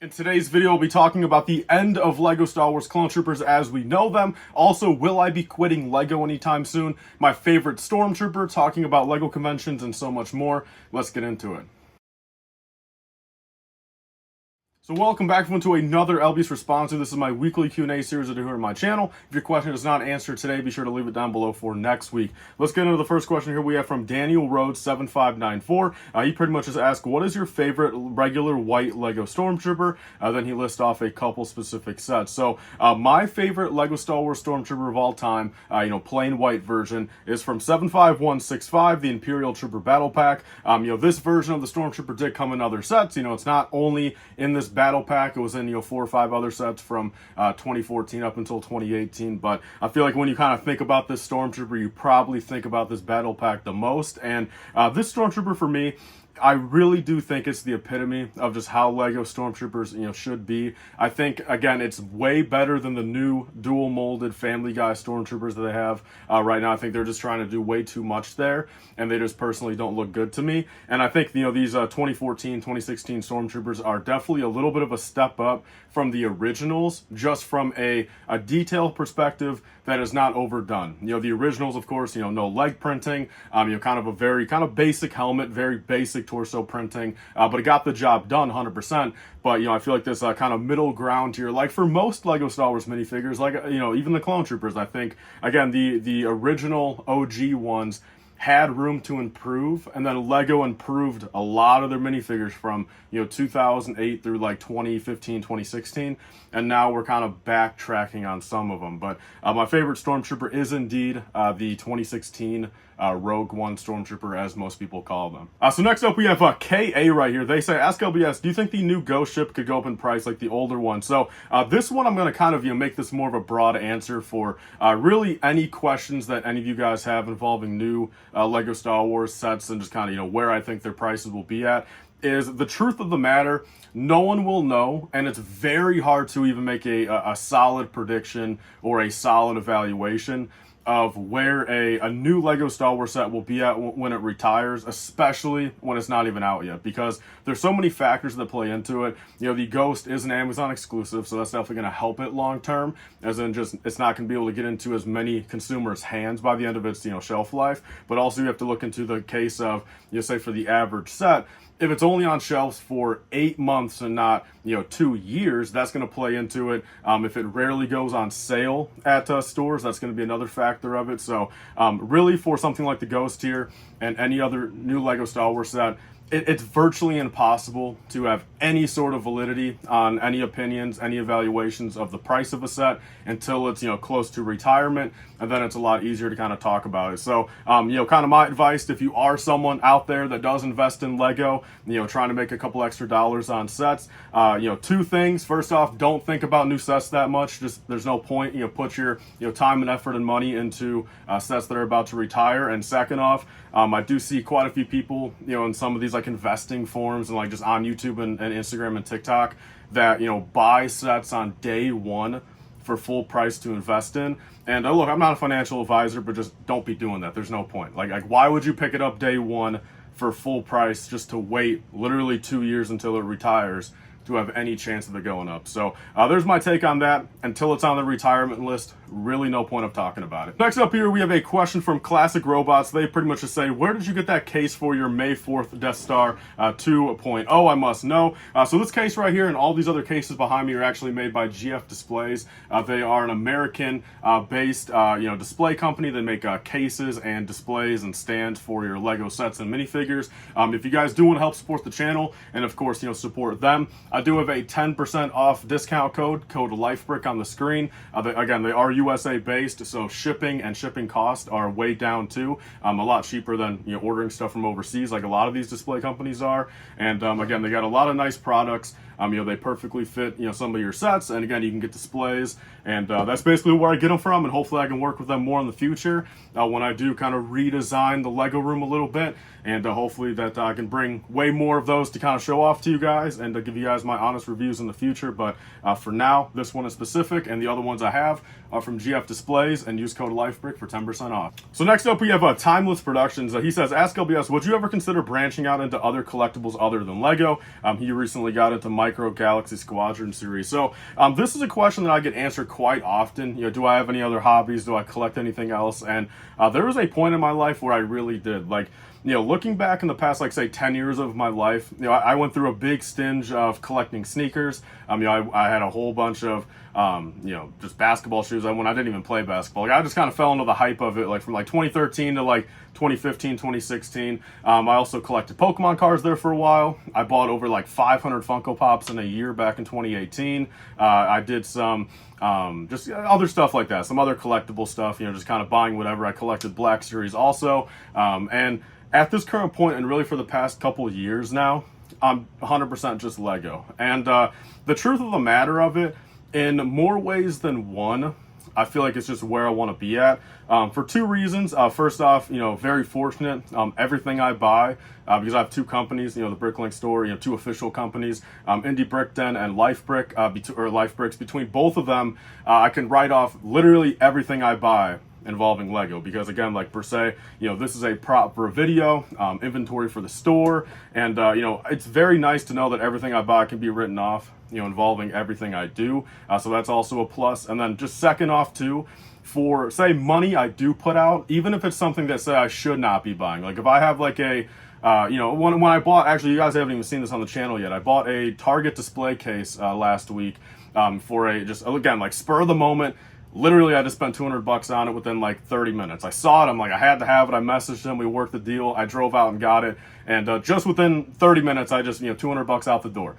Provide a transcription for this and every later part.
In today's video, we'll be talking about the end of LEGO Star Wars Clone Troopers as we know them. Also, will I be quitting LEGO anytime soon? My favorite Stormtrooper, talking about LEGO conventions, and so much more. Let's get into it. So welcome back to another LBS Responsive. This is my weekly Q&A series I do here on my channel. If your question is not answered today, be sure to leave it down below for next week. Let's get into the first question here. We have from Daniel Rhodes 7594. He pretty much just asked, what is your favorite regular white LEGO Stormtrooper? Then he lists off a couple specific sets. So my favorite LEGO Star Wars Stormtrooper of all time, plain white version, is from 75165, the Imperial Trooper Battle Pack. This version of the Stormtrooper did come in other sets. It's not only in this battle pack, it was in 4 or 5 other sets from 2014 up until 2018. But I feel like when you kind of think about this Stormtrooper, you probably think about this battle pack the most. And this Stormtrooper for me, I really do think it's the epitome of just how LEGO Stormtroopers, should be. I think, again, it's way better than the new dual molded Family Guy Stormtroopers that they have right now. I think they're just trying to do way too much there, and they just personally don't look good to me. And I think, these 2014, 2016 Stormtroopers are definitely a little bit of a step up from the originals, just from a detail perspective that is not overdone. The originals, of course, no leg printing, kind of a very basic helmet, very basic torso printing, but it got the job done 100%. But I feel like this kind of middle ground here, like for most LEGO Star Wars minifigures, like even the Clone Troopers, I think again the original OG ones had room to improve, and then LEGO improved a lot of their minifigures from 2008 through like 2015, 2016, and now we're kind of backtracking on some of them. But my favorite Stormtrooper is indeed the 2016 Rogue One Stormtrooper, as most people call them. So next up we have KA right here. They say, ask LBS, do you think the new Ghost ship could go up in price like the older one? So this one I'm going to kind of make this more of a broad answer for really any questions that any of you guys have involving new LEGO Star Wars sets, and just kind of where I think their prices will be at. Is the truth of the matter, no one will know, and it's very hard to even make a solid prediction or a solid evaluation of where a new LEGO Star Wars set will be at when it retires, especially when it's not even out yet, because there's so many factors that play into it. The Ghost is an Amazon exclusive, so that's definitely going to help it long term, as in just it's not going to be able to get into as many consumers' hands by the end of its shelf life. But also you have to look into the case of say for the average set, if it's only on shelves for 8 months and not 2 years, that's going to play into it. If it rarely goes on sale at stores, that's going to be another factor of it. So really, for something like the Ghost here and any other new LEGO Star Wars set, it's virtually impossible to have any sort of validity on any opinions, any evaluations of the price of a set until it's close to retirement, and then it's a lot easier to kind of talk about it. So kind of my advice, if you are someone out there that does invest in LEGO, trying to make a couple extra dollars on sets, 2 things. First off, don't think about new sets that much. Just there's no point. Put your time and effort and money into sets that are about to retire. And second off, I do see quite a few people in some of these like investing forums and like just on YouTube and Instagram and TikTok that buy sets on day one for full price to invest in. And look, I'm not a financial advisor, but just don't be doing that. There's no point. Like why would you pick it up day one for full price just to wait literally 2 years until it retires to have any chance of it going up? So there's my take on that. Until it's on the retirement list, really no point of talking about it. Next up here, we have a question from Classic Robots. They pretty much just say, where did you get that case for your May 4th Death Star 2.0? I must know. So this case right here and all these other cases behind me are actually made by GF Displays. They are an American based display company. They make cases and displays and stands for your LEGO sets and minifigures. If you guys do want to help support the channel and of course support them, I do have a 10% off discount code LifeBrick on the screen. Again, they are USA based, so shipping and shipping costs are way down too. A lot cheaper than ordering stuff from overseas, like a lot of these display companies are. And again, they got a lot of nice products. They perfectly fit some of your sets, and again, you can get displays, and that's basically where I get them from. And hopefully, I can work with them more in the future when I do kind of redesign the LEGO room a little bit, and hopefully that I can bring way more of those to kind of show off to you guys and to give you guys my honest reviews in the future, but for now, this one is specific, and the other ones I have are from GF Displays, and use code LifeBrick for 10% off. So next up, we have Timeless Productions. He says, ask LBS, would you ever consider branching out into other collectibles other than Lego? He recently got into Micro Galaxy Squadron series. So this is a question that I get answered quite often. Do I have any other hobbies? Do I collect anything else? And there was a point in my life where I really did. Looking back in the past, like say 10 years of my life, I went through a big stinge of collecting sneakers. I had a whole bunch of, just basketball shoes. When I didn't even play basketball, I just kind of fell into the hype of it, from 2013 to 2015, 2016. I also collected Pokemon cards there for a while. I bought over 500 Funko Pops in a year back in 2018. I did some just other stuff like that, some other collectible stuff, just kind of buying whatever. I collected Black Series also, and at this current point, and really for the past couple of years now, I'm 100% just Lego. And the truth of the matter of it, in more ways than one, I feel like it's just where I want to be at, for two reasons. First off, very fortunate. Everything I buy, because I have two companies, the Bricklink store, two official companies, Indie Brick Den and LifeBricks. Between both of them, I can write off literally everything I buy involving Lego, because again, per se, this is a prop for a video, inventory for the store, and it's very nice to know that everything I buy can be written off, involving everything I do. So that's also a plus. And then just second off too, for say money I do put out, even if it's something that say I should not be buying. If I have when I bought, actually you guys haven't even seen this on the channel yet, I bought a Target display case last week for again, spur of the moment. Literally, I just spent $200 on it within 30 minutes. I saw it. I'm I had to have it. I messaged him. We worked the deal. I drove out and got it. And just within 30 minutes, I just, $200 out the door.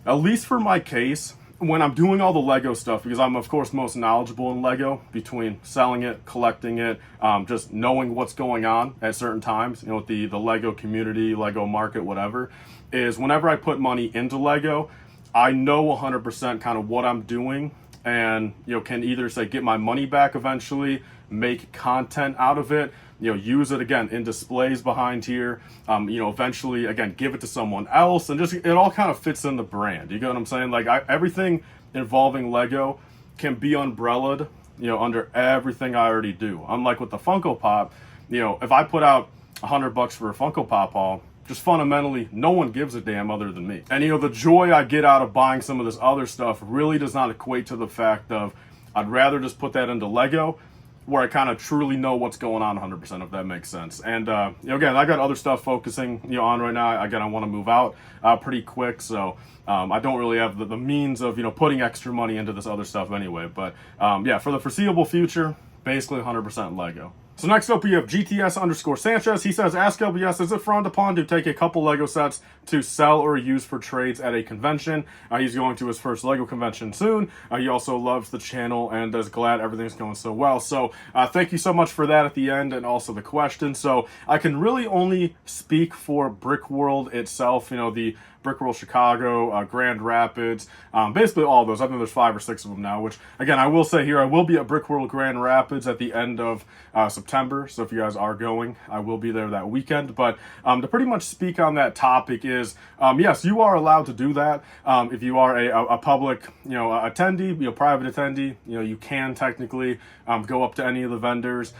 At least for my case, when I'm doing all the Lego stuff, because I'm, of course, most knowledgeable in Lego, between selling it, collecting it, just knowing what's going on at certain times, with the Lego community, Lego market, whatever, is whenever I put money into Lego, I know 100% kind of what I'm doing, and can either say get my money back eventually, make content out of it, use it again in displays behind here, eventually again give it to someone else, and just it all kind of fits in the brand. You get what I'm saying? Everything involving Lego can be umbrellaed, under everything I already do. Unlike with the Funko Pop, if I put out $100 for a Funko Pop haul, just fundamentally, no one gives a damn other than me. And the joy I get out of buying some of this other stuff really does not equate to the fact of I'd rather just put that into Lego, where I kind of truly know what's going on 100%, if that makes sense. And again, I got other stuff focusing on right now. Again, I want to move out pretty quick, so I don't really have the means of putting extra money into this other stuff anyway. But yeah, for the foreseeable future, basically 100% Lego. So next up, we have GTS_Sanchez. He says, ask LBS, is it frowned upon to take a couple Lego sets to sell or use for trades at a convention? He's going to his first Lego convention soon. He also loves the channel and is glad everything's going so well. So thank you so much for that at the end, and also the question. So I can really only speak for Brick World itself, the Brick World Chicago, Grand Rapids, basically all of those. I think there's 5 or 6 of them now, which again, I will say here, I will be at Brick World Grand Rapids at the end of September. So if you guys are going, I will be there that weekend. But to pretty much speak on that topic is, yes, you are allowed to do that. If you are a public, attendee, private attendee, you can technically go up to any of the vendors.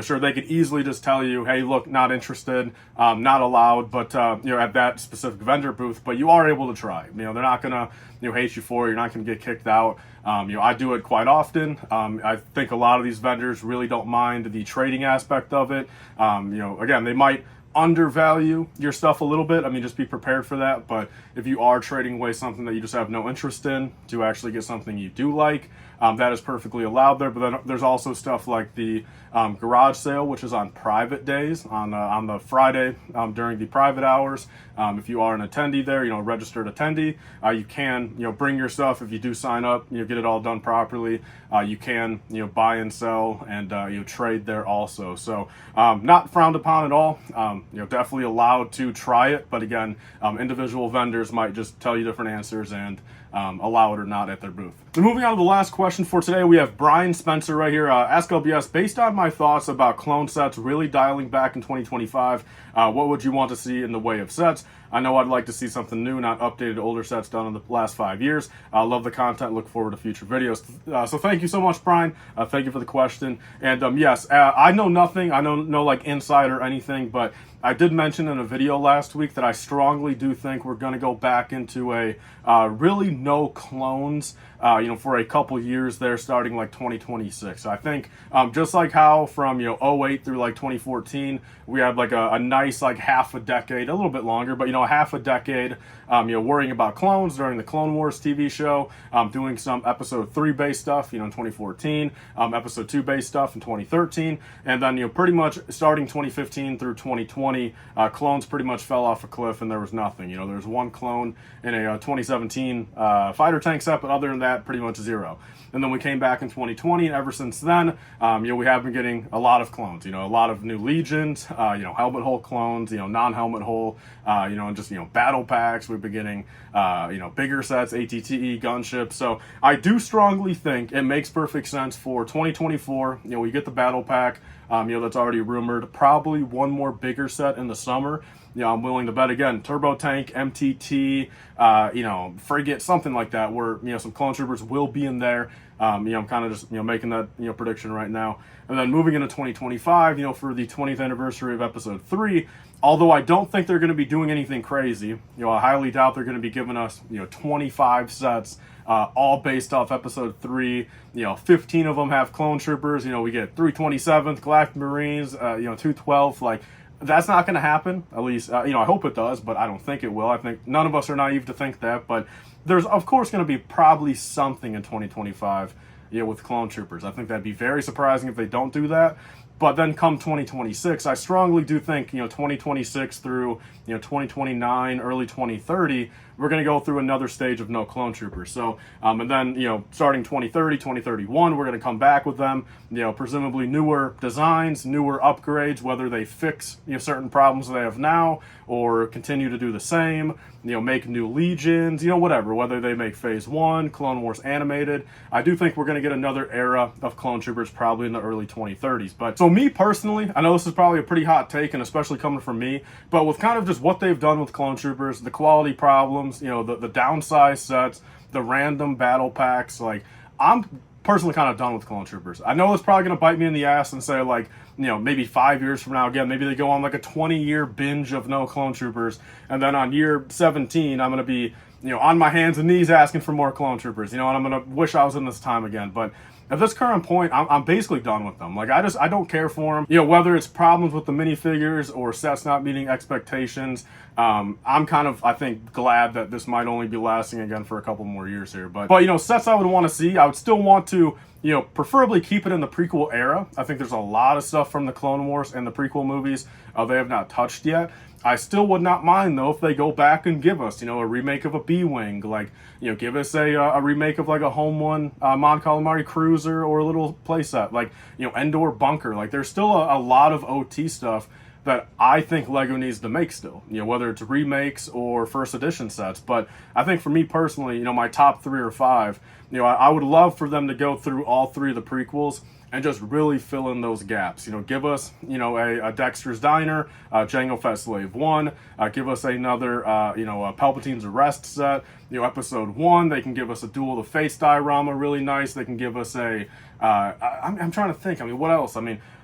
Sure, they could easily just tell you, hey, look, not interested, not allowed, but at that specific vendor booth. But you are able to try. They're not gonna hate you for it. You're not gonna get kicked out. I do it quite often. I think a lot of these vendors really don't mind the trading aspect of it. Again, they might undervalue your stuff a little bit. Just be prepared for that. But if you are trading away something that you just have no interest in to actually get something you do like, that is perfectly allowed there. But then there's also stuff like the garage sale, which is on private days, on the Friday during the private hours. If you are an attendee there, registered attendee, you can bring your stuff. If you do sign up, get it all done properly. You can buy and sell and trade there also. So not frowned upon at all. Definitely allowed to try it, but again, individual vendors might just tell you different answers and allow it or not at their booth. So moving on to the last question for today, we have Brian Spencer right here. Ask LBS, based on my thoughts about clone sets really dialing back in 2025, what would you want to see in the way of sets? I know I'd like to see something new, not updated older sets done in the last 5 years. I love the content. Look forward to future videos. So thank you so much, Brian. Thank you for the question. And yes, I know nothing. I know no like insight or anything, but I did mention in a video last week that I strongly do think we're going to go back into a really no clones, for a couple years there, starting like 2026. I think just like how from '08 through like 2014, we had like a nice like half a decade, a little bit longer, but a half a decade, worrying about clones during the Clone Wars TV show, doing some episode 3 based stuff, in 2014, episode 2 based stuff in 2013, and then pretty much starting 2015 through 2020, clones pretty much fell off a cliff and there was nothing. There was one clone in a 2017 fighter tank set, but other than that, pretty much zero. And then we came back in 2020, and ever since then, we have been getting a lot of clones. A lot of new legions, helmet hull clones, non-helmet hull, and just battle packs. We've been getting bigger sets, ATTE gunships. So I do strongly think it makes perfect sense for 2024. We get the battle pack. That's already rumored. Probably one more bigger set in the summer. I'm willing to bet again, turbo tank, MTT, frigate, something like that, where some clone troopers will be in there. I'm kind of just making that prediction right now. And then moving into 2025, for the 20th anniversary of Episode 3. Although I don't think they're going to be doing anything crazy. I highly doubt they're going to be giving us 25 sets. All based off Episode 3. 15 of them have clone troopers. We get 327th Galactic Marines. 212th. Like, that's not going to happen. At least, I hope it does, but I don't think it will. I think none of us are naive to think that. But there's, of course, going to be probably something in 2025. With clone troopers. I think that'd be very surprising if they don't do that. But then come 2026, I strongly do think, 2026 through, 2029, early 2030, we're going to go through another stage of no clone troopers. So, and then, starting 2030, 2031, we're going to come back with them, presumably newer designs, newer upgrades, whether they fix, certain problems they have now or continue to do the same, make new legions, whatever, whether they make Phase 1, Clone Wars animated. I do think we're going to get another era of clone troopers probably in the early 2030s. But so me personally, I know this is probably a pretty hot take, and especially coming from me, but with kind of just what they've done with clone troopers, the quality problems, the downsized sets, the random battle packs, like, I'm personally kind of done with clone troopers. I know it's probably going to bite me in the ass and say, like, maybe 5 years from now, again, maybe they go on like a 20-year binge of no clone troopers, and then on year 17, I'm going to be, on my hands and knees asking for more clone troopers, and I'm going to wish I was in this time again. But at this current point, I'm basically done with them. Like, I don't care for them. Whether it's problems with the minifigures or sets not meeting expectations, I'm kind of, I think, glad that this might only be lasting again for a couple more years here. But sets I would want to see, I would still want to, preferably keep it in the prequel era. I think there's a lot of stuff from the Clone Wars and the prequel movies they have not touched yet. I still would not mind, though, if they go back and give us, a remake of a B-Wing, like, give us a remake of, like, a Home One Mon Calamari cruiser or a little playset, like, Endor Bunker. Like, there's still a lot of OT stuff that I think LEGO needs to make still, whether it's remakes or first edition sets. But I think for me personally, my top 3 or 5, I would love for them to go through all 3 of the prequels and just really fill in those gaps. Give us, a Dexter's Diner, Jango Fett Slave 1, give us another, a Palpatine's Arrest set, Episode 1, they can give us a Duel of the Fates diorama, really nice. They can give us a, I'm trying to think, what else?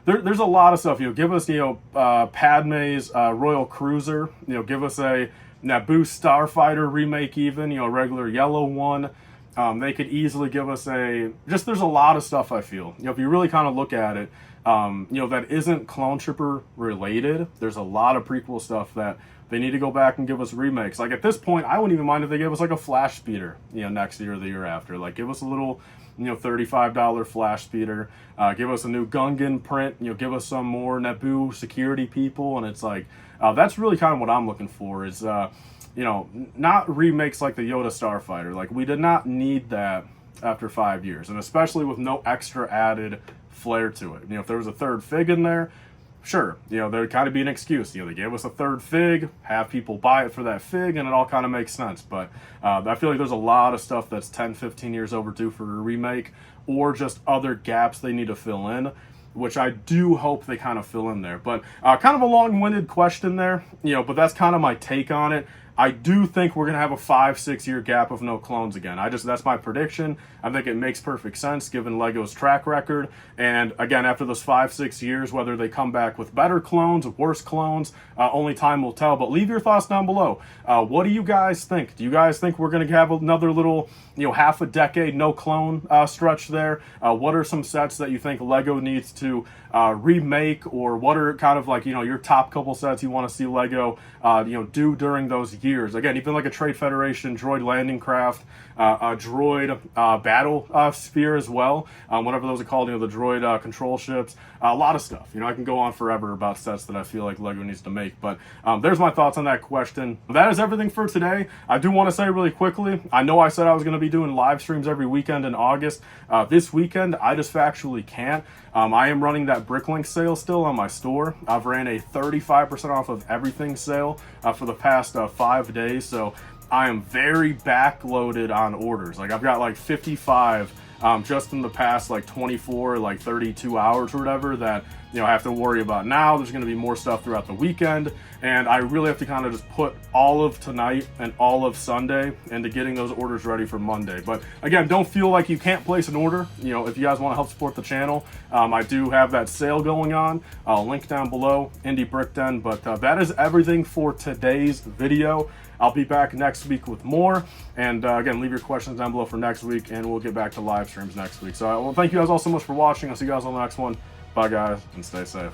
There's a lot of stuff. Give us, Padme's Royal Cruiser, give us a Naboo Starfighter remake even, a regular yellow one. They could easily give us there's a lot of stuff I feel, if you really kind of look at it, that isn't Clone Trooper related. There's a lot of prequel stuff that they need to go back and give us remakes. Like, at this point, I wouldn't even mind if they gave us like a flash speeder, next year or the year after. Like, give us a little, $35 flash speeder, give us a new Gungan print, give us some more Naboo security people. And it's like, that's really kind of what I'm looking for is, not remakes like the Yoda Starfighter. Like, we did not need that after 5 years, and especially with no extra added flair to it. If there was a third fig in there, sure, there'd kind of be an excuse. They gave us a third fig, have people buy it for that fig, and it all kind of makes sense. But I feel like there's a lot of stuff that's 10, 15 years overdue for a remake, or just other gaps they need to fill in. which I do hope they kind of fill in there. But kind of a long-winded question there, but that's kind of my take on it. I do think we're going to have a 5-6 year gap of no clones again. That's my prediction. I think it makes perfect sense given Lego's track record. And again, after those 5-6 years, whether they come back with better clones, worse clones, only time will tell. But leave your thoughts down below. What do you guys think? Do you guys think we're going to have another little, half a decade no clone stretch there? What are some sets that you think Lego needs to remake, or what are kind of like, your top couple sets you want to see Lego, do during those years? Again, even like a Trade Federation droid landing craft, a droid battle sphere as well, whatever those are called, the droid control ships, a lot of stuff. I can go on forever about sets that I feel like Lego needs to make, but there's my thoughts on that question. That is everything for today. I do want to say really quickly, I know I said I was going to be doing live streams every weekend in August. This weekend, I just factually can't. I am running that Bricklink sale still on my store. I've ran a 35% off of everything sale for the past 5 days, so I am very backloaded on orders. Like I've got like 55 just in the past like 24, like 32 hours or whatever that I have to worry about now. There's going to be more stuff throughout the weekend, and I really have to kind of just put all of tonight and all of Sunday into getting those orders ready for Monday. But again, don't feel like you can't place an order. If you guys want to help support the channel, I do have that sale going on. I'll link down below, Indie Brick Den. But that is everything for today's video. I'll be back next week with more. And again, leave your questions down below for next week, and we'll get back to live streams next week. So well, thank you guys all so much for watching. I'll see you guys on the next one. Bye, guys, and stay safe.